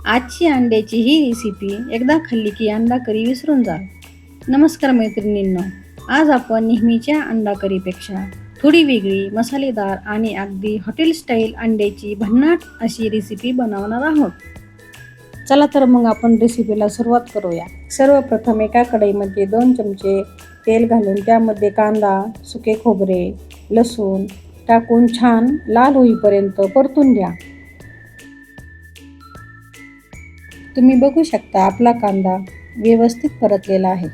आजची अंड्याची ही रेसिपी एकदा खाल्ली की अंडा करी विसरून जा. नमस्कार मैत्रिणींनो, आज आपण नेहमीच्या अंडा करीपेक्षा थोडी वेगळी, मसालेदार आणि अगदी हॉटेल स्टाईल अंड्याची भन्नाट अशी रेसिपी बनवणार आहोत. चला तर मग आपण रेसिपीला सुरुवात करूया. सर्वप्रथम एका कढईमध्ये 2 चमचे तेल घालून त्यामध्ये कांदा, सुके खोबरे, लसूण टाकून छान लाल होईपर्यंत परतून घ्या. तुम्ही बघू शकता आपला कांदा व्यवस्थित परतलेला आहे.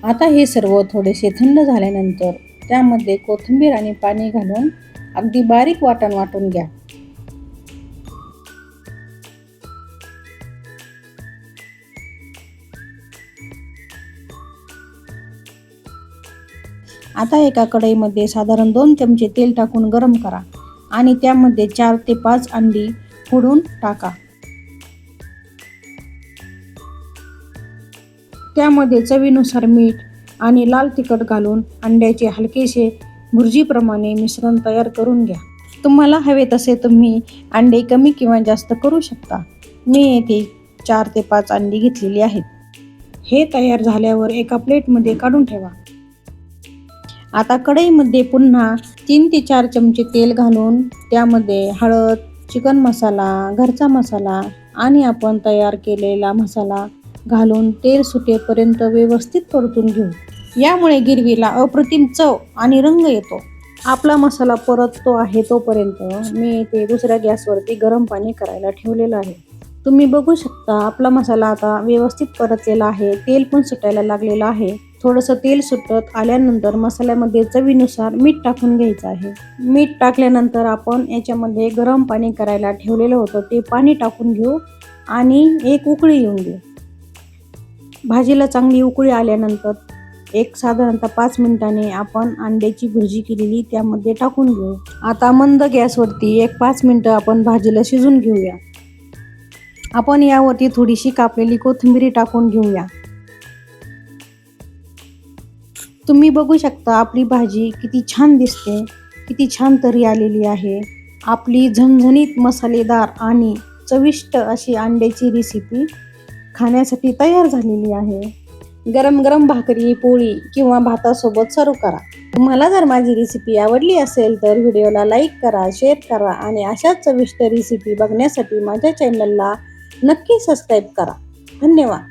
आता हे सर्व थोडेसे थंड झाल्यानंतर त्यामध्ये कोथिंबीर आणि पाणी घालून अगदी बारीक वाटून घ्या. आता एका कढईमध्ये साधारण 2 चमचे तेल टाकून गरम करा आणि त्यामध्ये 4 ते 5 अंडी फोडून टाका. त्यामध्ये चवीनुसार मीठ आणि लाल तिखट घालून अंड्याचे हलकेसे भुर्जीप्रमाणे मिश्रण तयार करून घ्या. तुम्हाला हवे तसे तुम्ही अंडे कमी किंवा जास्त करू शकता. मी येथे 4 ते 5 अंडी घेतलेली आहेत. हे तयार झाल्यावर एका प्लेटमध्ये काढून ठेवा. आता कढईमध्ये पुन्हा 3 ते 4 चमचे तेल घालून त्यामध्ये हळद, चिकन मसाला, घरचा मसाला आणि आपण तयार केलेला मसाला घालून तेल सुटेपर्यंत व्यवस्थित परतून घेऊ. यामुळे गिरवीला अप्रतिम चव आणि रंग येतो. आपला मसाला परततो आहे तोपर्यंत मी ते दुसऱ्या गॅसवरती गरम पाणी करायला ठेवलेलं आहे. तुम्ही बघू शकता आपला मसाला आता व्यवस्थित परतलेला आहे. तेल पण सुटायला लागलेलं आहे. थोडंसं तेल सुटत आल्यानंतर मसाल्यामध्ये चवीनुसार मीठ टाकून घ्यायचं आहे. मीठ टाकल्यानंतर आपण याच्यामध्ये गरम पाणी करायला ठेवलेलं होतं ते पाणी टाकून घेऊ आणि एक उकळी येऊन देऊ. भाजीला चांगली उकळी आल्यानंतर एक साधारणतः 5 मिनिटांनी आपण अंड्याची भुर्जी केलेली त्यामध्ये टाकून घेऊ. आता मंद गॅसवरती 5 मिनिटं आपण भाजीला शिजून घेऊया. आपण यावरती थोडीशी कापलेली कोथिंबीर टाकून घेऊया. तुम्ही बघू शकता आपली भाजी किती छान दिसते, किती छान तरी आलेली आहे. आपली झणझणीत मसालेदार आणि चविष्ट अशी अंड्याची रेसिपी खाण्यासाठी तयार झालेली आहे. गरम गरम भाकरी, पोळी किंवा भातासोबत सर्व करा. तुम्हाला जर माझी रेसिपी आवडली असेल तर व्हिडिओला लाईक करा, शेअर करा आणि अशाच चविष्ट रेसिपी बघण्यासाठी माझ्या चॅनलला नक्की सबस्क्राईब करा. धन्यवाद.